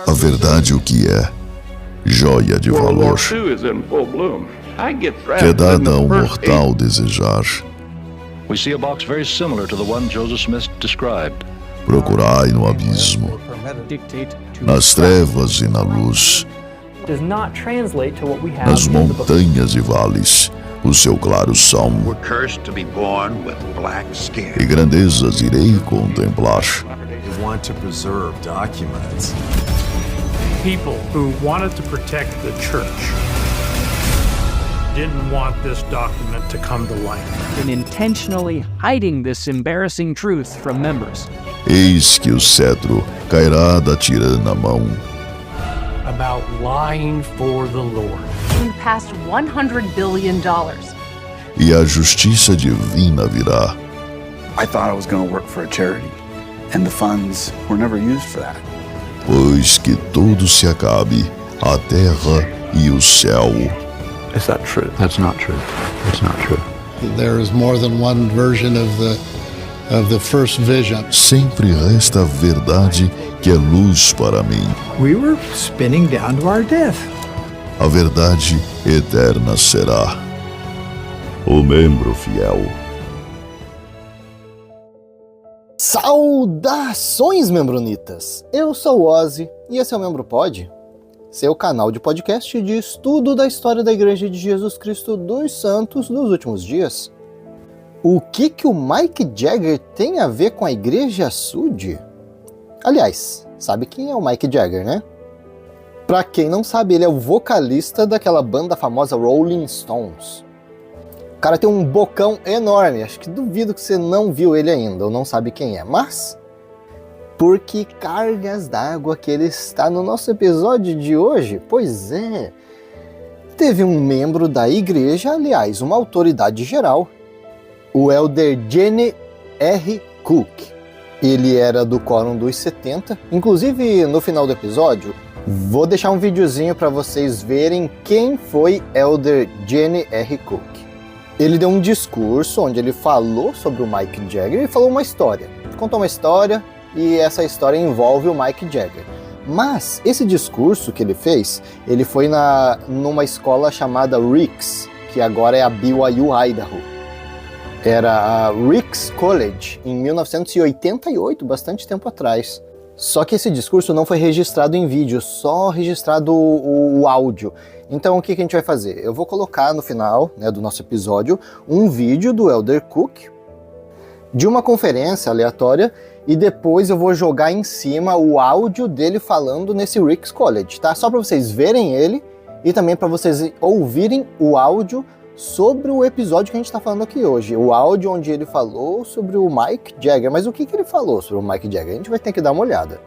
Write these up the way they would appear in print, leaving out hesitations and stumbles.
A verdade o que é joia de valor, que é dada ao mortal desejar. We see a box very similar to the one Joseph Smith described. Procurai no abismo, nas trevas e na luz, nas montanhas e vales, o seu claro som, e grandezas irei contemplar. People who wanted to protect the church didn't want this document to come to light. And intentionally hiding this embarrassing truth from members. Eis que o cetro cairá da tirana mão. About lying for the Lord. We passed $100 billion. E a justiça divina virá. I thought I was going to work for a charity, and the funds were never used for that. Pois que tudo se acabe, a terra e o céu. Is that true? That's not true. It's not true. There is more than one version of the first vision. Sempre resta a verdade que é luz para mim. We were spinning down to our death. A verdade eterna será. O membro fiel. Saudações, membronitas! Eu sou o Ozzy e esse é o Membro Pod, seu canal de podcast de estudo da história da Igreja de Jesus Cristo dos Santos nos últimos dias. O que o Mike Jagger tem a ver com a Igreja Sud? Aliás, sabe quem é o Mike Jagger, né? Pra quem não sabe, ele é o vocalista daquela banda famosa Rolling Stones. O cara tem um bocão enorme, acho que duvido que você não viu ele ainda, ou não sabe quem é, mas por que cargas d'água que ele está no nosso episódio de hoje? Pois é, teve um membro da igreja, aliás, uma autoridade geral, o Elder Gene R. Cook. Ele era do Quórum dos 70, inclusive no final do episódio, vou deixar um videozinho para vocês verem quem foi Elder Gene R. Cook. Ele deu um discurso onde ele falou sobre o Mike Jagger e falou uma história. Contou uma história e essa história envolve o Mike Jagger. Mas esse discurso que ele fez, ele foi numa escola chamada Ricks, que agora é a BYU Idaho. Era a Ricks College, em 1988, bastante tempo atrás. Só que esse discurso não foi registrado em vídeo, só registrado o áudio. Então o que a gente vai fazer? Eu vou colocar no final, né, do nosso episódio um vídeo do Elder Cook de uma conferência aleatória e depois eu vou jogar em cima o áudio dele falando nesse Ricks College, tá? Só para vocês verem ele e também para vocês ouvirem o áudio sobre o episódio que a gente está falando aqui hoje. O áudio onde ele falou sobre o Mike Jagger. Mas o que ele falou sobre o Mike Jagger? A gente vai ter que dar uma olhada.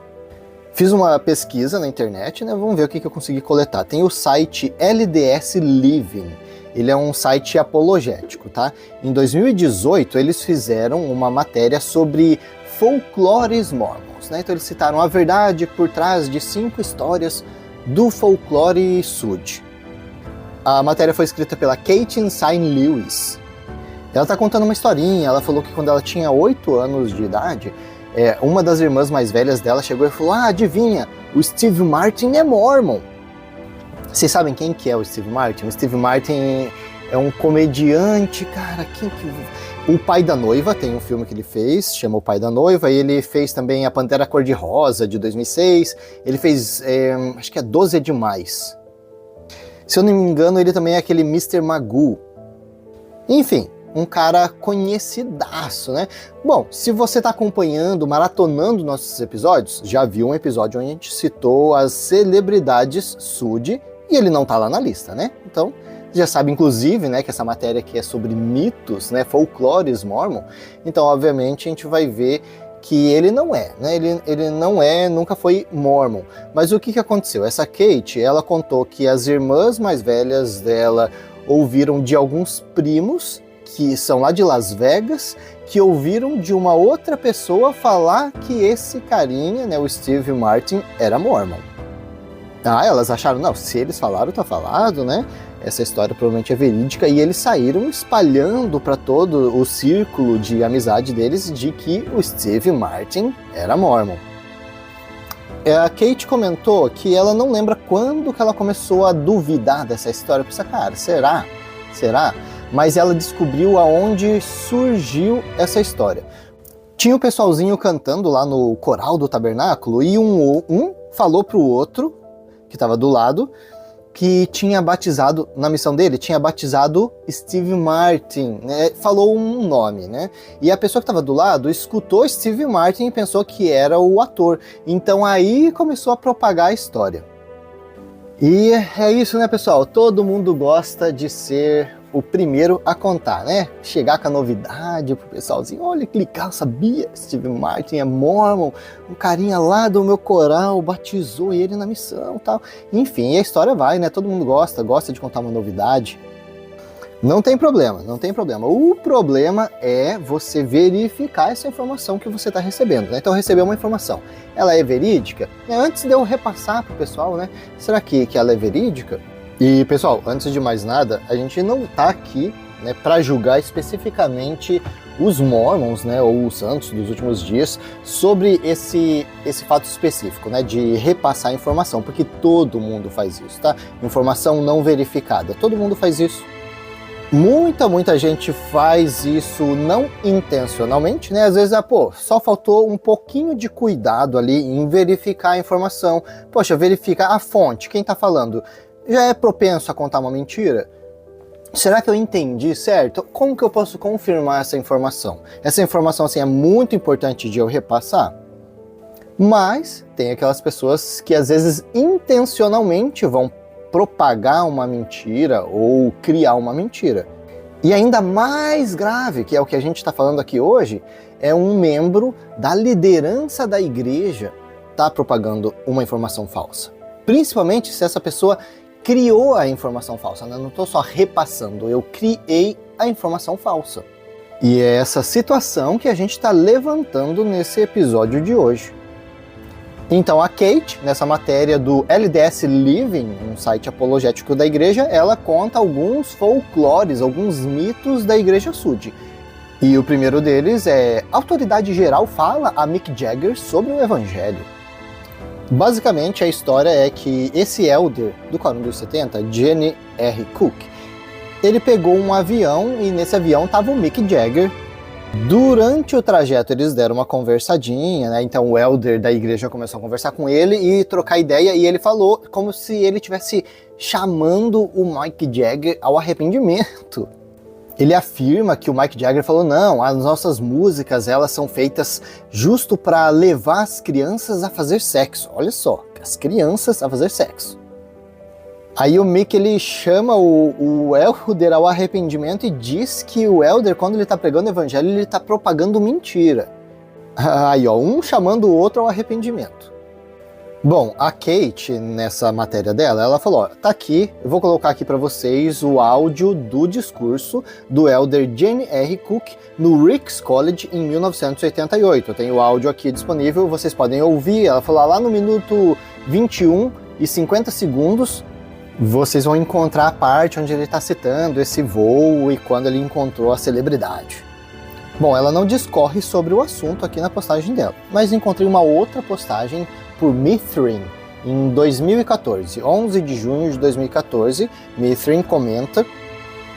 Fiz uma pesquisa na internet, né? Vamos ver o que eu consegui coletar. Tem o site LDS Living. Ele é um site apologético, tá? Em 2018, eles fizeram uma matéria sobre folclores mormons, né? Então eles citaram a verdade por trás de 5 histórias do folclore Sud. A matéria foi escrita pela Kate Sain Lewis. Ela tá contando uma historinha. Ela falou que quando ela tinha 8 anos de idade, uma das irmãs mais velhas dela chegou e falou: adivinha, o Steve Martin é mormon. Vocês sabem quem que é o Steve Martin? O Steve Martin é um comediante, cara. O Pai da Noiva, tem um filme que ele fez, chama O Pai da Noiva, e ele fez também A Pantera Cor-de-Rosa, de 2006. Ele fez, acho que é 12 é Demais. Se eu não me engano, ele também é aquele Mr. Magoo. Enfim, um cara conhecidaço, né? Bom, se você tá acompanhando, maratonando nossos episódios, já viu um episódio onde a gente citou as celebridades Sud, e ele não tá lá na lista, né? Então, já sabe, inclusive, né, que essa matéria aqui é sobre mitos, né, folclores mormon. Então, obviamente, a gente vai ver que ele não é, né? Ele não é, nunca foi mormon. Mas o que aconteceu? Essa Kate, ela contou que as irmãs mais velhas dela ouviram de alguns primos, que são lá de Las Vegas, que ouviram de uma outra pessoa falar que esse carinha, né, o Steve Martin, era mormon. Ah, elas acharam, não, se eles falaram, tá falado, né? Essa história provavelmente é verídica, e eles saíram espalhando para todo o círculo de amizade deles de que o Steve Martin era mormon. A Kate comentou que ela não lembra quando que ela começou a duvidar dessa história. Pensa, cara, será? Mas ela descobriu aonde surgiu essa história. Tinha o pessoalzinho cantando lá no coral do tabernáculo e um falou pro outro, que estava do lado, que tinha batizado, na missão dele, tinha batizado Steve Martin, né? Falou um nome, né? E a pessoa que estava do lado escutou Steve Martin e pensou que era o ator. Então aí começou a propagar a história. E é isso, né, pessoal? Todo mundo gosta de ser o primeiro a contar, né? Chegar com a novidade pro pessoalzinho. Olha que legal, sabia? Steve Martin é mormon, um carinha lá do meu coral batizou ele na missão e tal. Enfim, a história vai, né? Todo mundo gosta de contar uma novidade. Não tem problema. O problema é você verificar essa informação que você está recebendo, né? Então, recebeu uma informação, ela é verídica? Antes de eu repassar pro pessoal, né? Será que ela é verídica? E, pessoal, antes de mais nada, a gente não está aqui, né, para julgar especificamente os mormons, né, ou os santos dos últimos dias, sobre esse fato específico, né, de repassar informação, porque todo mundo faz isso, tá? Informação não verificada, todo mundo faz isso. Muita gente faz isso não intencionalmente, né? Às vezes, só faltou um pouquinho de cuidado ali em verificar a informação. Poxa, verifica a fonte, quem tá falando já é propenso a contar uma mentira? Será que eu entendi certo? Como que eu posso confirmar essa informação? Essa informação, assim, é muito importante de eu repassar. Mas tem aquelas pessoas que, às vezes, intencionalmente vão propagar uma mentira ou criar uma mentira. E ainda mais grave, que é o que a gente está falando aqui hoje, é um membro da liderança da igreja tá propagando uma informação falsa. Principalmente se essa pessoa criou a informação falsa, né? Não estou só repassando, eu criei a informação falsa. E é essa situação que a gente está levantando nesse episódio de hoje. Então a Kate, nessa matéria do LDS Living, um site apologético da igreja, ela conta alguns folclores, alguns mitos da igreja Sud. E o primeiro deles é: a autoridade geral fala a Mick Jagger sobre o evangelho. Basicamente, a história é que esse elder do Quórum dos 70, Jenny R. Cook, ele pegou um avião e nesse avião estava o Mick Jagger. Durante o trajeto eles deram uma conversadinha, né? Então o elder da igreja começou a conversar com ele e trocar ideia, e ele falou como se ele estivesse chamando o Mick Jagger ao arrependimento. Ele afirma que o Mick Jagger falou: não, as nossas músicas elas são feitas justo para levar as crianças a fazer sexo. Olha só, as crianças a fazer sexo. Aí o Mick, ele chama o elder ao arrependimento e diz que o elder, quando ele está pregando o evangelho, ele está propagando mentira. Aí, ó, um chamando o outro ao arrependimento. Bom, a Kate, nessa matéria dela, ela falou: ó, tá aqui, eu vou colocar aqui para vocês o áudio do discurso do elder Jenny R. Cook no Ricks College em 1988. Eu tenho o áudio aqui disponível, vocês podem ouvir. Ela falou lá no minuto 21 e 50 segundos, vocês vão encontrar a parte onde ele está citando esse voo e quando ele encontrou a celebridade. Bom, ela não discorre sobre o assunto aqui na postagem dela, mas encontrei uma outra postagem por Mithrin em 2014, 11 de junho de 2014, Mithrin comenta,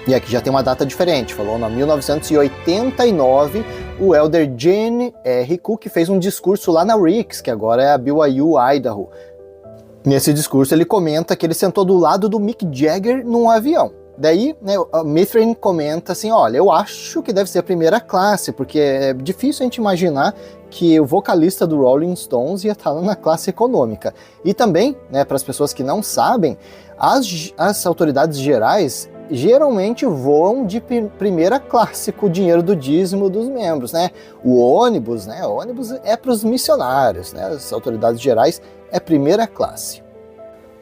e aqui já tem uma data diferente, falou em 1989, o elder Jenny R. Cook fez um discurso lá na Ricks, que agora é a BYU Idaho. Nesse discurso ele comenta que ele sentou do lado do Mick Jagger num avião. Daí, né, a Mithrin comenta assim: olha, eu acho que deve ser a primeira classe, porque é difícil a gente imaginar que o vocalista do Rolling Stones ia estar na classe econômica. E também, né, para as pessoas que não sabem, as autoridades gerais geralmente voam de primeira classe com o dinheiro do dízimo dos membros, né? O ônibus é para os missionários, né? As autoridades gerais é primeira classe.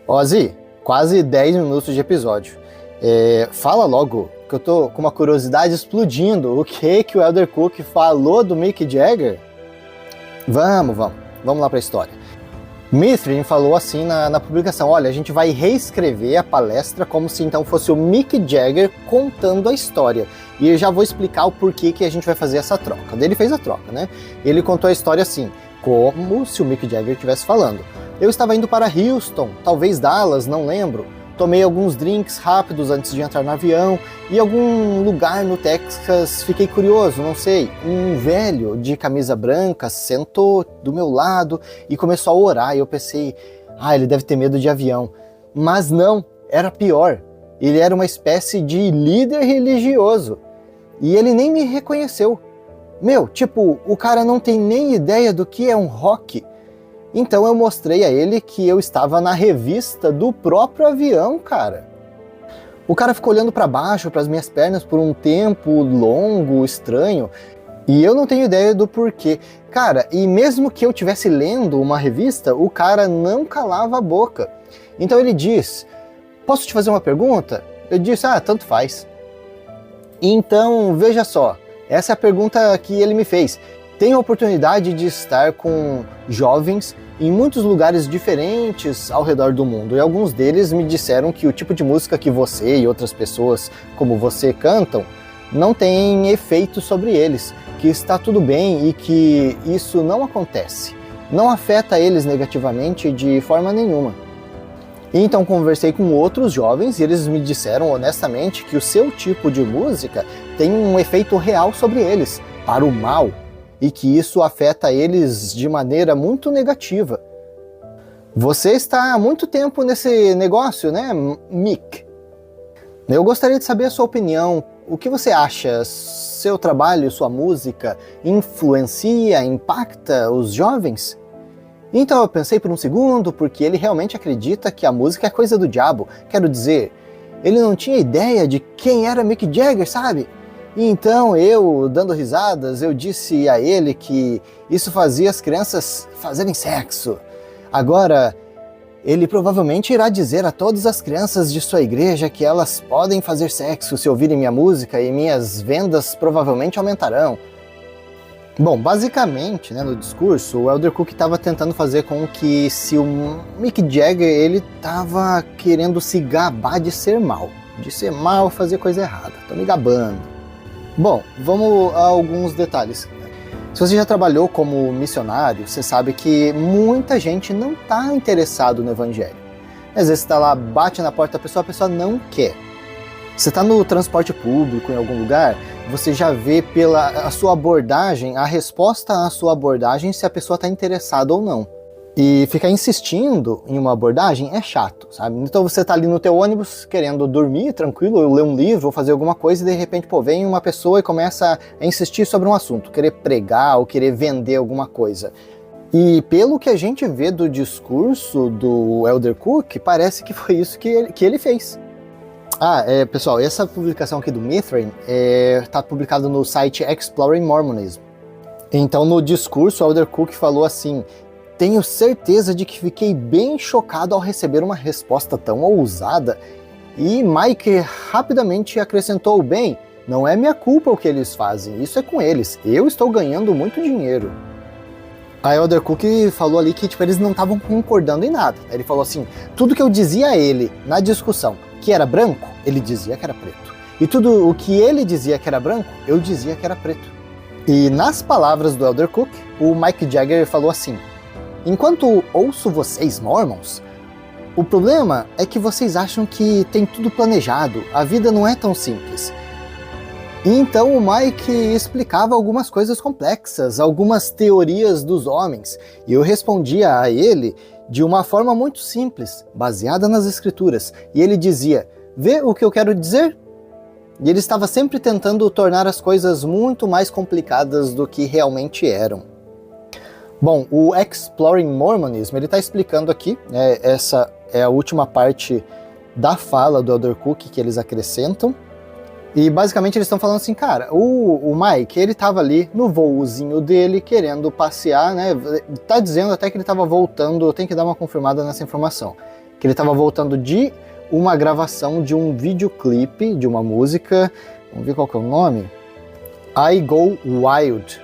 Ozzy, quase 10 minutos de episódio. Fala logo, que eu tô com uma curiosidade explodindo. O que o elder Cook falou do Mick Jagger? Vamos lá para a história. Mithrin falou assim na publicação: olha, a gente vai reescrever a palestra como se então fosse o Mick Jagger contando a história. E eu já vou explicar o porquê que a gente vai fazer essa troca. Daí ele fez a troca, né? Ele contou a história assim: como se o Mick Jagger estivesse falando. Eu estava indo para Houston, talvez Dallas, não lembro. Tomei alguns drinks rápidos antes de entrar no avião e em algum lugar no Texas fiquei curioso, não sei. Um velho de camisa branca sentou do meu lado e começou a orar e eu pensei, ele deve ter medo de avião. Mas não, era pior. Ele era uma espécie de líder religioso e ele nem me reconheceu. O cara não tem nem ideia do que é um rock. Então eu mostrei a ele que eu estava na revista do próprio avião, cara. O cara ficou olhando para baixo, para as minhas pernas por um tempo longo, estranho, e eu não tenho ideia do porquê. Cara, e mesmo que eu estivesse lendo uma revista, o cara não calava a boca. Então ele diz, posso te fazer uma pergunta? Eu disse, tanto faz. Então, veja só, essa é a pergunta que ele me fez. Tenho a oportunidade de estar com jovens em muitos lugares diferentes ao redor do mundo e alguns deles me disseram que o tipo de música que você e outras pessoas como você cantam não tem efeito sobre eles, que está tudo bem e que isso não acontece, não afeta eles negativamente de forma nenhuma. Então conversei com outros jovens e eles me disseram honestamente que o seu tipo de música tem um efeito real sobre eles, para o mal, e que isso afeta eles de maneira muito negativa. Você está há muito tempo nesse negócio, né, Mick? Eu gostaria de saber a sua opinião. O que você acha? Seu trabalho, sua música influencia, impacta os jovens? Então eu pensei por um segundo, porque ele realmente acredita que a música é coisa do diabo. Quero dizer, ele não tinha ideia de quem era Mick Jagger, sabe? E então eu, dando risadas, eu disse a ele que isso fazia as crianças fazerem sexo. Agora, ele provavelmente irá dizer a todas as crianças de sua igreja que elas podem fazer sexo se ouvirem minha música e minhas vendas provavelmente aumentarão. Bom, basicamente, no discurso, o Elder Cook estava tentando fazer com que se o Mick Jagger ele estava querendo se gabar de ser mal fazer coisa errada. Tô me gabando. Bom, vamos a alguns detalhes. Se você já trabalhou como missionário, você sabe que muita gente não está interessado no evangelho. Às vezes você está lá, bate na porta da pessoa, a pessoa não quer. Você está no transporte público em algum lugar, você já vê pela a sua abordagem, a resposta à sua abordagem, se a pessoa está interessada ou não. E ficar insistindo em uma abordagem é chato, sabe? Então você tá ali no teu ônibus querendo dormir tranquilo, ler um livro ou fazer alguma coisa e de repente, vem uma pessoa e começa a insistir sobre um assunto, querer pregar ou querer vender alguma coisa. E pelo que a gente vê do discurso do Elder Cook, parece que foi isso que ele fez. Pessoal, essa publicação aqui do Mithrin tá publicada no site Exploring Mormonism. Então no discurso o Elder Cook falou assim: tenho certeza de que fiquei bem chocado ao receber uma resposta tão ousada. E Mike rapidamente acrescentou, bem, não é minha culpa o que eles fazem, isso é com eles, eu estou ganhando muito dinheiro. A Elder Cook falou ali que eles não estavam concordando em nada. Ele falou assim, tudo que eu dizia a ele na discussão que era branco, ele dizia que era preto. E tudo o que ele dizia que era branco, eu dizia que era preto. E nas palavras do Elder Cook, o Mick Jagger falou assim, enquanto ouço vocês, Mormons, o problema é que vocês acham que tem tudo planejado, a vida não é tão simples. E então o Mike explicava algumas coisas complexas, algumas teorias dos homens, e eu respondia a ele de uma forma muito simples, baseada nas escrituras, e ele dizia, vê o que eu quero dizer? E ele estava sempre tentando tornar as coisas muito mais complicadas do que realmente eram. Bom, o Exploring Mormonism, ele está explicando aqui, essa é a última parte da fala do Elder Cook que eles acrescentam, e basicamente eles estão falando assim, cara, o Mike, ele estava ali no voozinho dele, querendo passear, né, tá dizendo até que ele estava voltando, eu tenho que dar uma confirmada nessa informação, que ele estava voltando de uma gravação de um videoclipe, de uma música, vamos ver qual que é o nome, I Go Wild.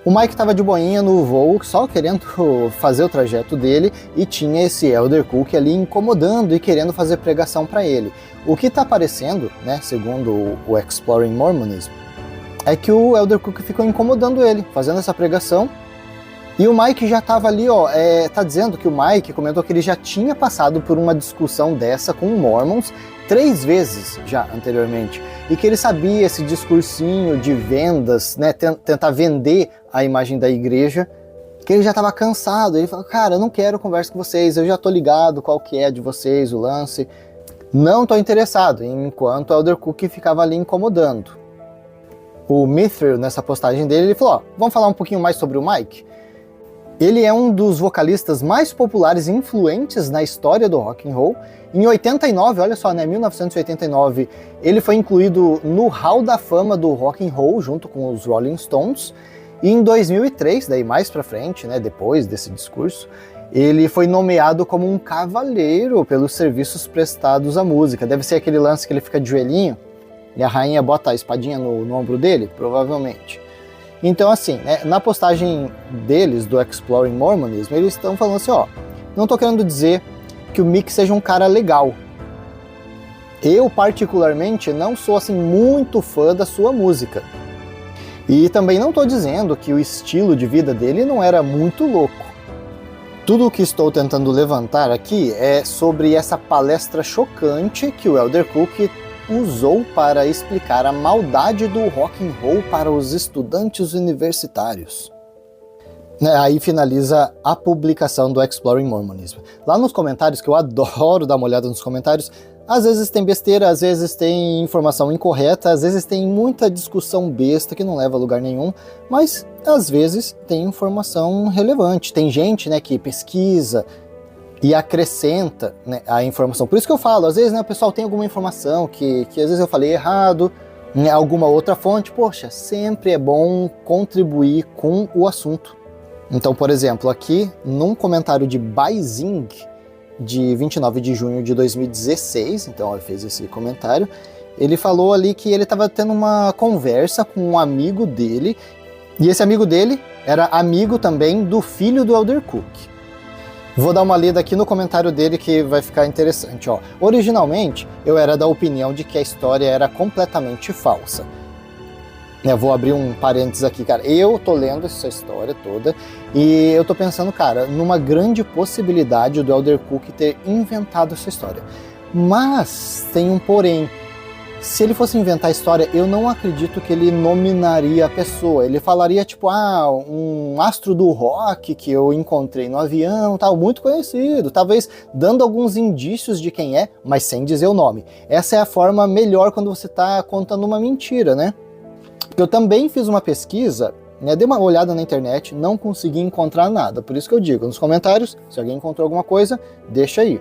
O Mike estava de boinha no voo, só querendo fazer o trajeto dele, e tinha esse Elder Cook ali incomodando e querendo fazer pregação para ele. O que está aparecendo, né, segundo o Exploring Mormonism, é que o Elder Cook ficou incomodando ele, fazendo essa pregação, E o Mike já estava ali, tá dizendo que o Mike comentou que ele já tinha passado por uma discussão dessa com Mormons 3 vezes já anteriormente, e que ele sabia esse discursinho de vendas, né, tentar vender a imagem da igreja, que ele já estava cansado. Ele falou, cara, eu não quero conversa com vocês, eu já tô ligado qual que é de vocês, o lance, não tô interessado, enquanto o Elder Cook ficava ali incomodando. O Mithril, nessa postagem dele, ele falou, vamos falar um pouquinho mais sobre o Mike? Ele é um dos vocalistas mais populares e influentes na história do rock and roll. Em 89, olha só, né, 1989, ele foi incluído no Hall da Fama do rock and roll junto com os Rolling Stones. E em 2003, daí mais pra frente, né, depois desse discurso, ele foi nomeado como um cavaleiro pelos serviços prestados à música. Deve ser aquele lance que ele fica de joelhinho e a rainha bota a espadinha no ombro dele, provavelmente. Então, assim, né, na postagem deles, do Exploring Mormonism, eles estão falando assim, não tô querendo dizer que o Mick seja um cara legal. Eu, particularmente, não sou, assim, muito fã da sua música. E também não tô dizendo que o estilo de vida dele não era muito louco. Tudo o que estou tentando levantar aqui é sobre essa palestra chocante que o Elder Cook usou para explicar a maldade do rock and roll para os estudantes universitários. Aí finaliza a publicação do Exploring Mormonism. Lá nos comentários, que eu adoro dar uma olhada nos comentários, às vezes tem besteira, às vezes tem informação incorreta, às vezes tem muita discussão besta que não leva a lugar nenhum, mas às vezes tem informação relevante. Tem gente, né, que pesquisa e acrescenta, né, a informação. Por isso que eu falo, às vezes, né, o pessoal tem alguma informação que às vezes eu falei errado, em alguma outra fonte. Poxa, sempre é bom contribuir com o assunto. Então, por exemplo, aqui, num comentário de Baizing, de 29 de junho de 2016, então ele fez esse comentário, ele falou ali que ele estava tendo uma conversa com um amigo dele, e esse amigo dele era amigo também do filho do Elder Cook. Vou dar uma lida aqui no comentário dele que vai ficar interessante. Originalmente, eu era da opinião de que a história era completamente falsa. Eu vou abrir um parênteses aqui, cara. Eu tô lendo essa história toda e eu tô pensando, cara, numa grande possibilidade do Elder Cook ter inventado essa história. Mas tem um porém. Se ele fosse inventar a história, eu não acredito que ele nominaria a pessoa. Ele falaria, tipo, um astro do rock que eu encontrei no avião, tal, muito conhecido. Talvez dando alguns indícios de quem é, mas sem dizer o nome. Essa é a forma melhor quando você tá contando uma mentira, né? Eu também fiz uma pesquisa, né, dei uma olhada na internet, não consegui encontrar nada. Por isso que eu digo, nos comentários, se alguém encontrou alguma coisa, deixa aí.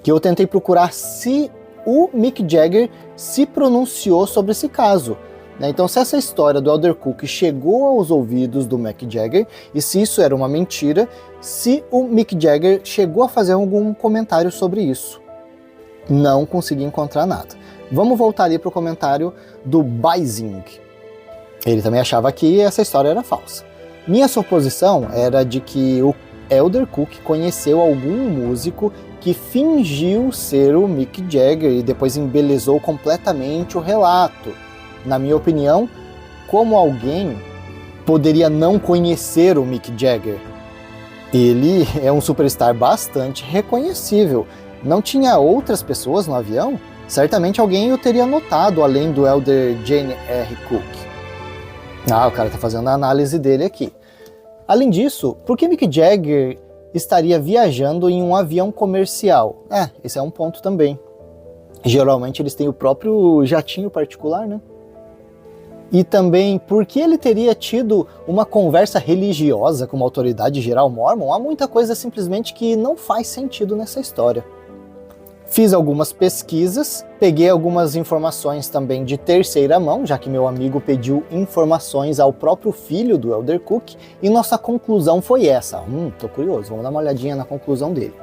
Que eu tentei procurar se o Mick Jagger se pronunciou sobre esse caso. Então, se essa história do Elder Cook chegou aos ouvidos do Mick Jagger, e se isso era uma mentira, se o Mick Jagger chegou a fazer algum comentário sobre isso. Não consegui encontrar nada. Vamos voltar ali para o comentário do Baizing. Ele também achava que essa história era falsa. Minha suposição era de que o Elder Cook conheceu algum músico que fingiu ser o Mick Jagger e depois embelezou completamente o relato. Na minha opinião, como alguém poderia não conhecer o Mick Jagger? Ele é um superstar bastante reconhecível. Não tinha outras pessoas no avião? Certamente alguém o teria notado, além do Elder Jane R. Cook. O cara tá fazendo a análise dele aqui. Além disso, por que Mick Jagger estaria viajando em um avião comercial? Esse é um ponto também. Geralmente eles têm o próprio jatinho particular, né? E também, por que ele teria tido uma conversa religiosa com uma autoridade geral mormon? Há muita coisa simplesmente que não faz sentido nessa história. Fiz algumas pesquisas, peguei algumas informações também de terceira mão, já que meu amigo pediu informações ao próprio filho do Elder Cook, e nossa conclusão foi essa. Tô curioso, vamos dar uma olhadinha na conclusão dele.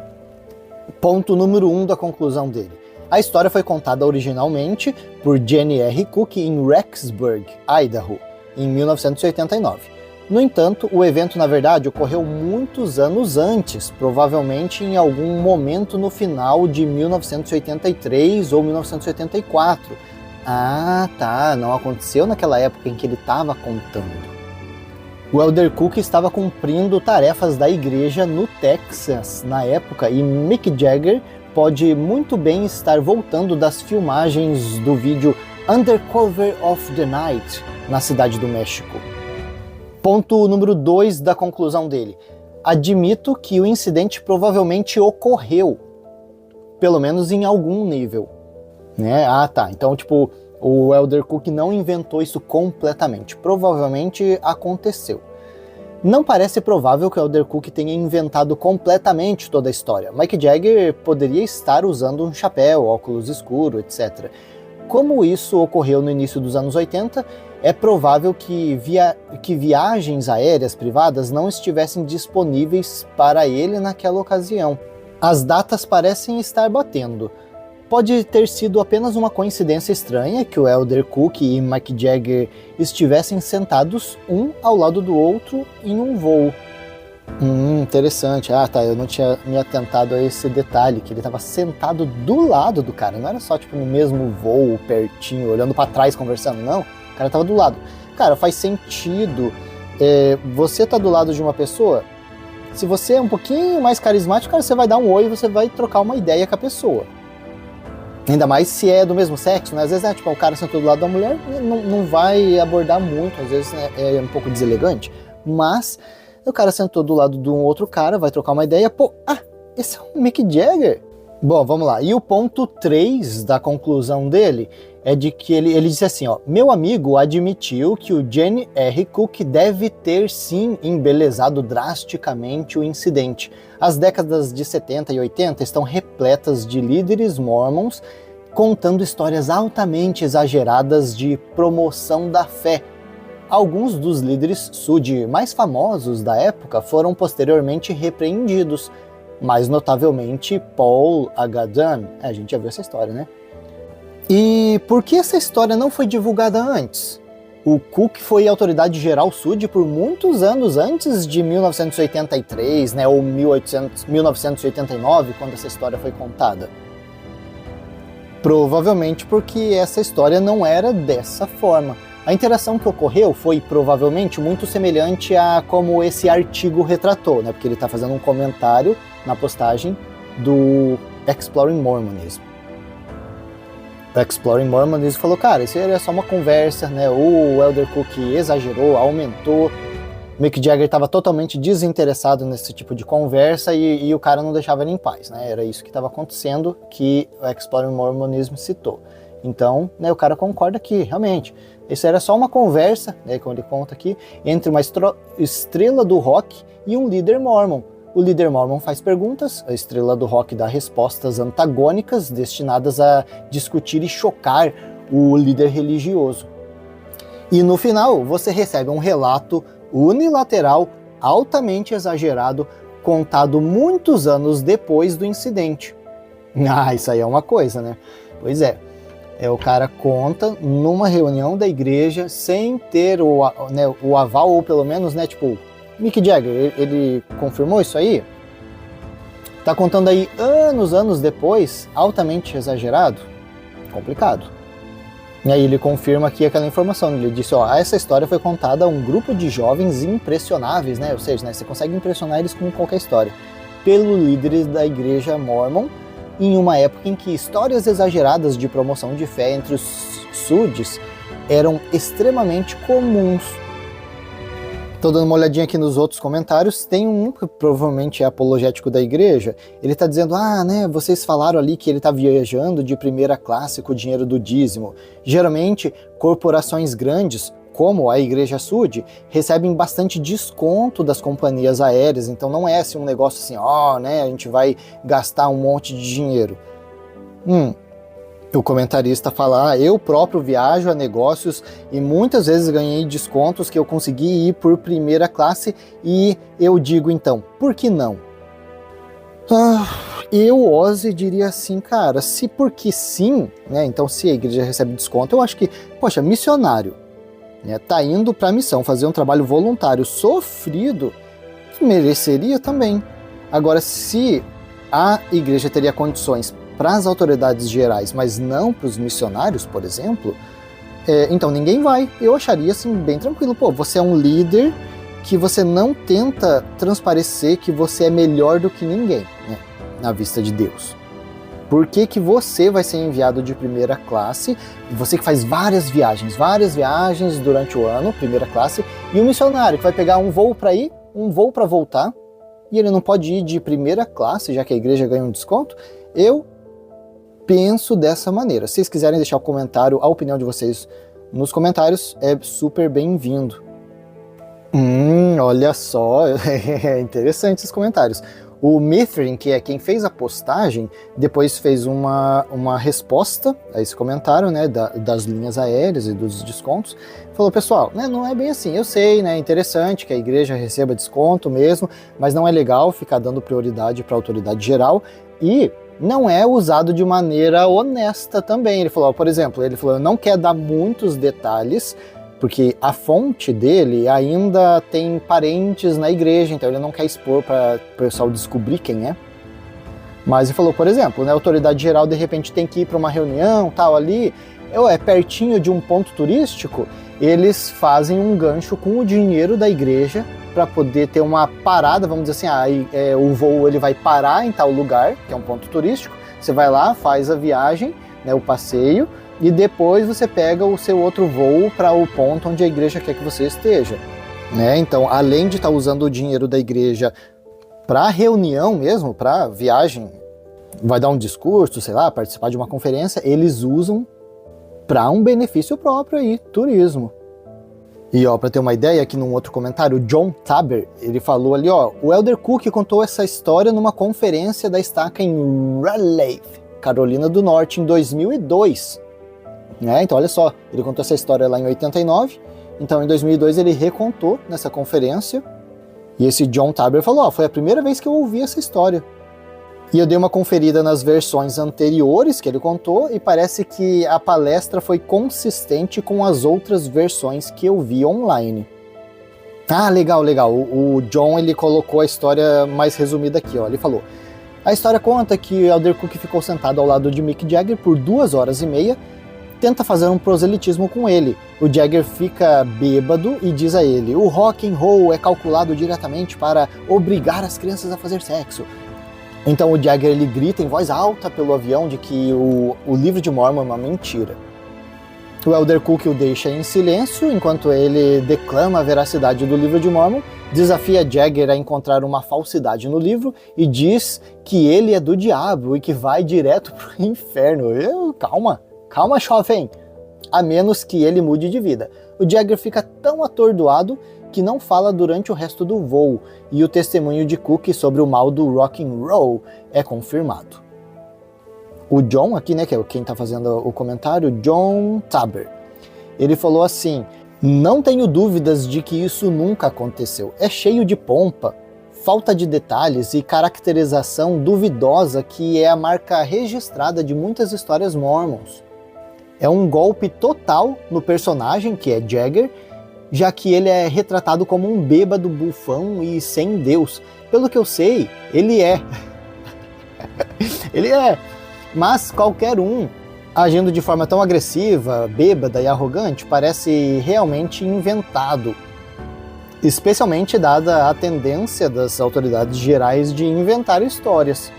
Ponto número 1 da conclusão dele. A história foi contada originalmente por Jane R. Cook em Rexburg, Idaho, em 1989. No entanto, o evento, na verdade, ocorreu muitos anos antes, provavelmente em algum momento no final de 1983 ou 1984. Não aconteceu naquela época em que ele estava contando. O Elder Cook estava cumprindo tarefas da igreja no Texas na época e Mick Jagger pode muito bem estar voltando das filmagens do vídeo Undercover of the Night na cidade do México. Ponto número 2 da conclusão dele. Admito que o incidente provavelmente ocorreu, pelo menos em algum nível. Né? Ah, tá. Então, tipo, o Elder Cook não inventou isso completamente. Provavelmente aconteceu. Não parece provável que o Elder Cook tenha inventado completamente toda a história. Mick Jagger poderia estar usando um chapéu, óculos escuro, etc. Como isso ocorreu no início dos anos 80, é provável que viagens aéreas privadas não estivessem disponíveis para ele naquela ocasião. As datas parecem estar batendo. Pode ter sido apenas uma coincidência estranha que o Elder Cook e Mick Jagger estivessem sentados um ao lado do outro em um voo. Interessante. Ah, tá, eu não tinha me atentado a esse detalhe, que ele estava sentado do lado do cara, não era só tipo no mesmo voo, pertinho, olhando para trás, conversando, não. O cara estava do lado. Cara, faz sentido. Você tá do lado de uma pessoa, se você é um pouquinho mais carismático, cara, você vai dar um oi e você vai trocar uma ideia com a pessoa. Ainda mais se é do mesmo sexo, né? Às vezes, tipo, o cara sentou do lado da mulher, não vai abordar muito, às vezes é um pouco deselegante, mas o cara sentou do lado de um outro cara, vai trocar uma ideia, esse é o Mick Jagger. Bom, vamos lá. E o ponto 3 da conclusão dele é de que ele disse assim, ó, meu amigo admitiu que o Gene R. Cook deve ter sim embelezado drasticamente o incidente. As décadas de 70 e 80 estão repletas de líderes mormons contando histórias altamente exageradas de promoção da fé. Alguns dos líderes Sud mais famosos da época foram posteriormente repreendidos, mais notavelmente Paul H. Dunn. A gente já viu essa história, né? E por que essa história não foi divulgada antes? O Cook foi autoridade geral Sud por muitos anos antes de 1983, né, ou 1989, quando essa história foi contada. Provavelmente porque essa história não era dessa forma. A interação que ocorreu foi provavelmente muito semelhante a como esse artigo retratou, né, porque ele está fazendo um comentário na postagem do Exploring Mormonism. O Exploring Mormonism falou, cara, isso era só uma conversa, né? O Elder Cook exagerou, aumentou, Mick Jagger estava totalmente desinteressado nesse tipo de conversa e o cara não deixava ele em paz, né? Era isso que estava acontecendo, que o Exploring Mormonism citou. Então, né, o cara concorda que, realmente, isso era só uma conversa, né, como ele conta aqui, entre uma estrela do rock e um líder mormon. O líder mormon faz perguntas, a estrela do rock dá respostas antagônicas destinadas a discutir e chocar o líder religioso. E no final, você recebe um relato unilateral, altamente exagerado, contado muitos anos depois do incidente. Ah, isso aí é uma coisa, né? Pois é. O cara conta numa reunião da igreja sem ter o aval, ou pelo menos, né, tipo, Mick Jagger, ele confirmou isso aí? Tá contando aí anos depois, altamente exagerado? Complicado. E aí ele confirma aqui aquela informação, ele disse, ó, essa história foi contada a um grupo de jovens impressionáveis, né, ou seja, né, você consegue impressionar eles com qualquer história, pelo líderes da igreja Mormon, em uma época em que histórias exageradas de promoção de fé entre os Suds eram extremamente comuns. Tô dando uma olhadinha aqui nos outros comentários, tem um que provavelmente é apologético da igreja, ele tá dizendo, né, vocês falaram ali que ele tá viajando de primeira classe com o dinheiro do dízimo. Geralmente, corporações grandes, como a Igreja Sud, recebem bastante desconto das companhias aéreas, então não é assim um negócio assim, né, a gente vai gastar um monte de dinheiro. O comentarista fala, eu próprio viajo a negócios e muitas vezes ganhei descontos que eu consegui ir por primeira classe e eu digo então, por que não? Eu, Ozzy, diria assim, cara, se porque sim, né, então se a igreja recebe desconto, eu acho que, poxa, missionário, né, tá indo para a missão, fazer um trabalho voluntário sofrido, mereceria também. Agora, se a igreja teria condições para as autoridades gerais, mas não para os missionários, por exemplo, então ninguém vai. Eu acharia assim bem tranquilo. Pô, você é um líder que você não tenta transparecer que você é melhor do que ninguém, né, na vista de Deus. Por que que você vai ser enviado de primeira classe, você que faz várias viagens durante o ano, primeira classe, e um missionário que vai pegar um voo para ir, um voo para voltar, e ele não pode ir de primeira classe, já que a igreja ganha um desconto? Eu penso dessa maneira. Se vocês quiserem deixar o comentário, a opinião de vocês nos comentários, é super bem-vindo. Olha só, é interessante esses comentários. O Mithrin, que é quem fez a postagem, depois fez uma resposta a esse comentário, né, das linhas aéreas e dos descontos. Falou, pessoal, né, não é bem assim, eu sei, né, é interessante que a igreja receba desconto mesmo, mas não é legal ficar dando prioridade para a autoridade geral e não é usado de maneira honesta também. Ele falou, por exemplo, não quer dar muitos detalhes, porque a fonte dele ainda tem parentes na igreja, então ele não quer expor para o pessoal descobrir quem é. Mas ele falou, por exemplo, né, a autoridade geral de repente tem que ir para uma reunião, tal, ali, é pertinho de um ponto turístico, eles fazem um gancho com o dinheiro da igreja para poder ter uma parada, vamos dizer assim, o voo ele vai parar em tal lugar, que é um ponto turístico, você vai lá, faz a viagem, né, o passeio, e depois você pega o seu outro voo para o ponto onde a igreja quer que você esteja, né? Então, além de estar usando o dinheiro da igreja para reunião mesmo, para viagem, vai dar um discurso, sei lá, participar de uma conferência, eles usam para um benefício próprio aí, turismo. E ó, para ter uma ideia, aqui num outro comentário, o John Taber, ele falou ali, ó, o Elder Cook contou essa história numa conferência da estaca em Raleigh, Carolina do Norte, em 2002. Então olha só, ele contou essa história lá em 89, então em 2002 ele recontou nessa conferência, e esse John Taber falou, foi a primeira vez que eu ouvi essa história. E eu dei uma conferida nas versões anteriores que ele contou, e parece que a palestra foi consistente com as outras versões que eu vi online. Ah, legal. O John, ele colocou a história mais resumida aqui, ó. Ele falou, a história conta que Elder Cook ficou sentado ao lado de Mick Jagger por 2 horas e meia, tenta fazer um proselitismo com ele. O Jagger fica bêbado e diz a ele, o rock and roll é calculado diretamente para obrigar as crianças a fazer sexo. Então o Jagger ele grita em voz alta pelo avião de que o livro de Mormon é uma mentira. O Elder Cook o deixa em silêncio enquanto ele declama a veracidade do livro de Mormon, desafia Jagger a encontrar uma falsidade no livro e diz que ele é do diabo e que vai direto para o inferno. Calma, jovem, a menos que ele mude de vida. O Jagger fica tão atordoado que não fala durante o resto do voo, e o testemunho de Cook sobre o mal do rock and roll é confirmado. O John aqui, né, que é quem está fazendo o comentário, John Taber, ele falou assim, não tenho dúvidas de que isso nunca aconteceu. É cheio de pompa, falta de detalhes e caracterização duvidosa que é a marca registrada de muitas histórias mormons. É um golpe total no personagem, que é Jagger, já que ele é retratado como um bêbado bufão e sem Deus. Pelo que eu sei, ele é. Ele é. Mas qualquer um, agindo de forma tão agressiva, bêbada e arrogante, parece realmente inventado. Especialmente dada a tendência das autoridades gerais de inventar histórias.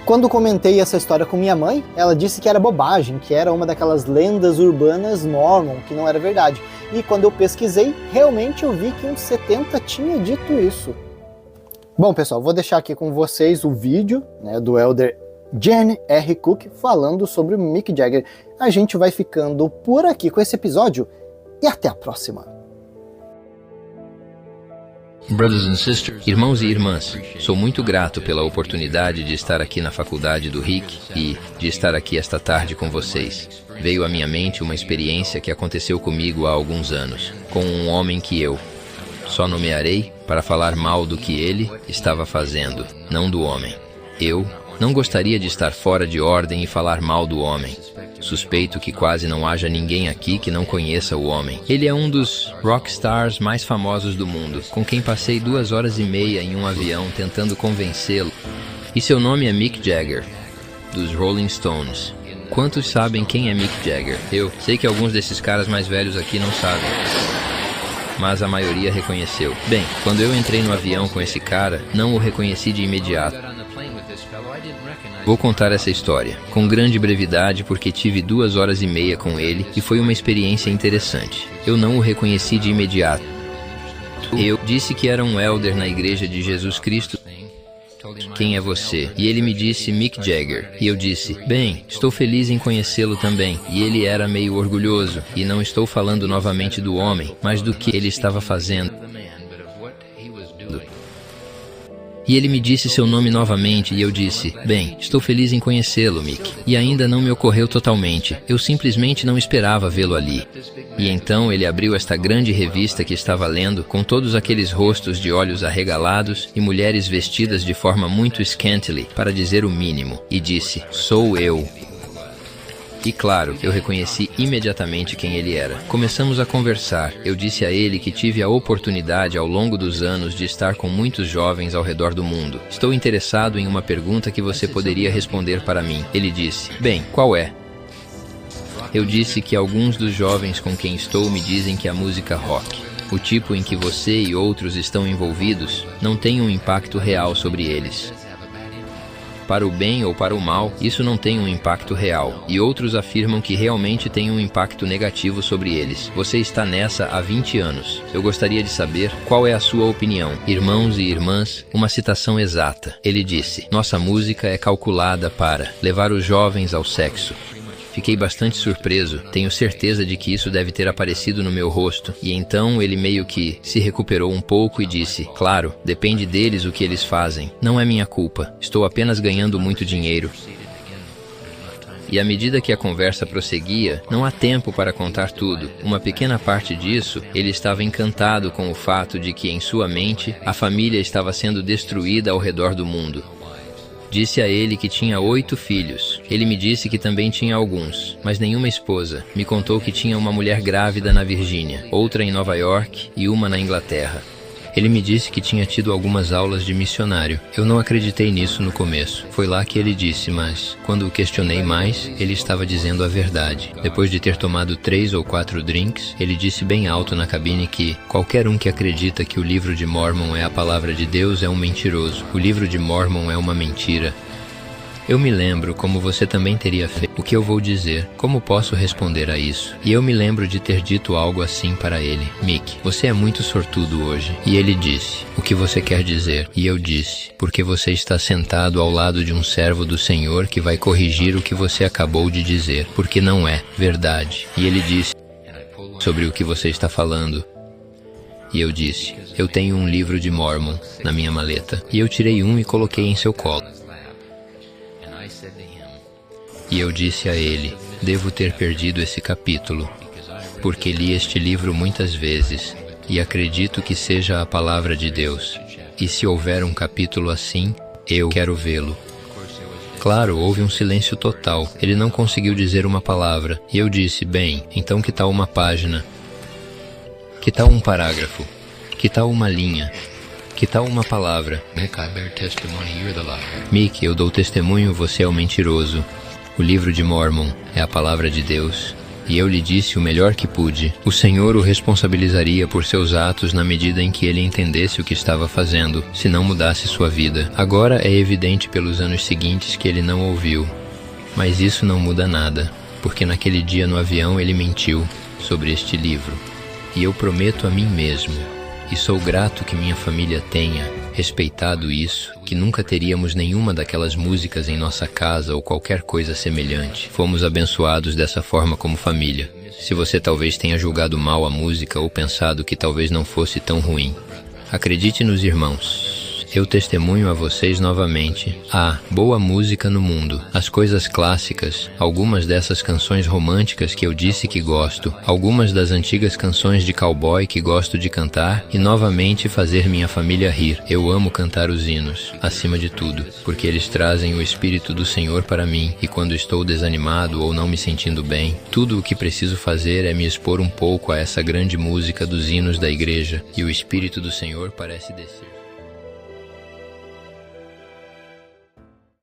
Quando comentei essa história com minha mãe, ela disse que era bobagem, que era uma daquelas lendas urbanas mormon, que não era verdade. E quando eu pesquisei, realmente eu vi que uns 70 tinha dito isso. Bom, pessoal, vou deixar aqui com vocês o vídeo, né, do Elder Gene R. Cook falando sobre o Mick Jagger. A gente vai ficando por aqui com esse episódio e até a próxima. Irmãos e irmãs, sou muito grato pela oportunidade de estar aqui na faculdade do Rick e de estar aqui esta tarde com vocês. Veio à minha mente uma experiência que aconteceu comigo há alguns anos, com um homem que eu só nomearei para falar mal do que ele estava fazendo, não do homem. Eu não gostaria de estar fora de ordem e falar mal do homem. Suspeito que quase não haja ninguém aqui que não conheça o homem. Ele é um dos rockstars mais famosos do mundo, com quem passei 2 horas e meia em um avião tentando convencê-lo. E seu nome é Mick Jagger, dos Rolling Stones. Quantos sabem quem é Mick Jagger? Eu sei que alguns desses caras mais velhos aqui não sabem. mas a maioria reconheceu. Bem, quando eu entrei no avião com esse cara, não o reconheci de imediato. Vou contar essa história, com grande brevidade, porque tive 2 horas e meia com ele e foi uma experiência interessante. Eu não o reconheci de imediato. Eu disse que era um elder na Igreja de Jesus Cristo. Quem é você? E ele me disse Mick Jagger. E eu disse, bem, estou feliz em conhecê-lo também. E ele era meio orgulhoso. E não estou falando novamente do homem, mas do que ele estava fazendo. E ele me disse seu nome novamente e eu disse, bem, estou feliz em conhecê-lo, Mick. E ainda não me ocorreu totalmente. Eu simplesmente não esperava vê-lo ali. E então ele abriu esta grande revista que estava lendo, com todos aqueles rostos de olhos arregalados e mulheres vestidas de forma muito scantily, para dizer o mínimo, e disse, sou eu. E claro, eu reconheci imediatamente quem ele era. Começamos a conversar. Eu disse a ele que tive a oportunidade ao longo dos anos de estar com muitos jovens ao redor do mundo. Estou interessado em uma pergunta que você poderia responder para mim. Ele disse, bem, qual é? Eu disse que alguns dos jovens com quem estou me dizem que a música rock, o tipo em que você e outros estão envolvidos, não tem um impacto real sobre eles. Para o bem ou para o mal, isso não tem um impacto real, e outros afirmam que realmente tem um impacto negativo sobre eles. Você está nessa há 20 anos. Eu gostaria de saber qual é a sua opinião. Irmãos e irmãs, uma citação exata. Ele disse, nossa música é calculada para levar os jovens ao sexo. Fiquei bastante surpreso, tenho certeza de que isso deve ter aparecido no meu rosto, e então ele meio que se recuperou um pouco e disse, claro, depende deles o que eles fazem, não é minha culpa, estou apenas ganhando muito dinheiro. E à medida que a conversa prosseguia, não há tempo para contar tudo. Uma pequena parte disso, ele estava encantado com o fato de que em sua mente, a família estava sendo destruída ao redor do mundo. Disse a ele que tinha 8 filhos. Ele me disse que também tinha alguns, mas nenhuma esposa. Me contou que tinha uma mulher grávida na Virgínia, outra em Nova York e uma na Inglaterra. Ele me disse que tinha tido algumas aulas de missionário. Eu não acreditei nisso no começo. Foi lá que ele disse, mas quando o questionei mais, ele estava dizendo a verdade. Depois de ter tomado 3 ou 4 drinks, ele disse bem alto na cabine que qualquer um que acredita que o livro de Mormon é a palavra de Deus é um mentiroso. O livro de Mormon é uma mentira. Eu me lembro, como você também teria feito, o que eu vou dizer, como posso responder a isso. E eu me lembro de ter dito algo assim para ele. Mick, você é muito sortudo hoje. E ele disse, o que você quer dizer? E eu disse, porque você está sentado ao lado de um servo do Senhor que vai corrigir o que você acabou de dizer, porque não é verdade. E ele disse, sobre o que você está falando. E eu disse, eu tenho um livro de Mormon na minha maleta. E eu tirei um e coloquei em seu colo. E eu disse a ele, devo ter perdido esse capítulo, porque li este livro muitas vezes, e acredito que seja a palavra de Deus. E se houver um capítulo assim, eu quero vê-lo. Claro, houve um silêncio total. Ele não conseguiu dizer uma palavra. E eu disse, bem, então que tal uma página? Que tal um parágrafo? Que tal uma linha? Que tal uma palavra? Mick, eu dou testemunho, você é o mentiroso. O livro de Mormon é a palavra de Deus. E eu lhe disse o melhor que pude. O Senhor o responsabilizaria por seus atos na medida em que ele entendesse o que estava fazendo, se não mudasse sua vida. Agora é evidente pelos anos seguintes que ele não ouviu. Mas isso não muda nada, porque naquele dia no avião ele mentiu sobre este livro. E eu prometo a mim mesmo, e sou grato que minha família tenha respeitado isso, que nunca teríamos nenhuma daquelas músicas em nossa casa ou qualquer coisa semelhante. Fomos abençoados dessa forma como família. Se você talvez tenha julgado mal a música ou pensado que talvez não fosse tão ruim, acredite nos irmãos. Eu testemunho a vocês novamente. Há boa música no mundo. As coisas clássicas, algumas dessas canções românticas que eu disse que gosto, algumas das antigas canções de cowboy que gosto de cantar e novamente fazer minha família rir. Eu amo cantar os hinos, acima de tudo, porque eles trazem o Espírito do Senhor para mim e quando estou desanimado ou não me sentindo bem, tudo o que preciso fazer é me expor um pouco a essa grande música dos hinos da igreja e o Espírito do Senhor parece descer.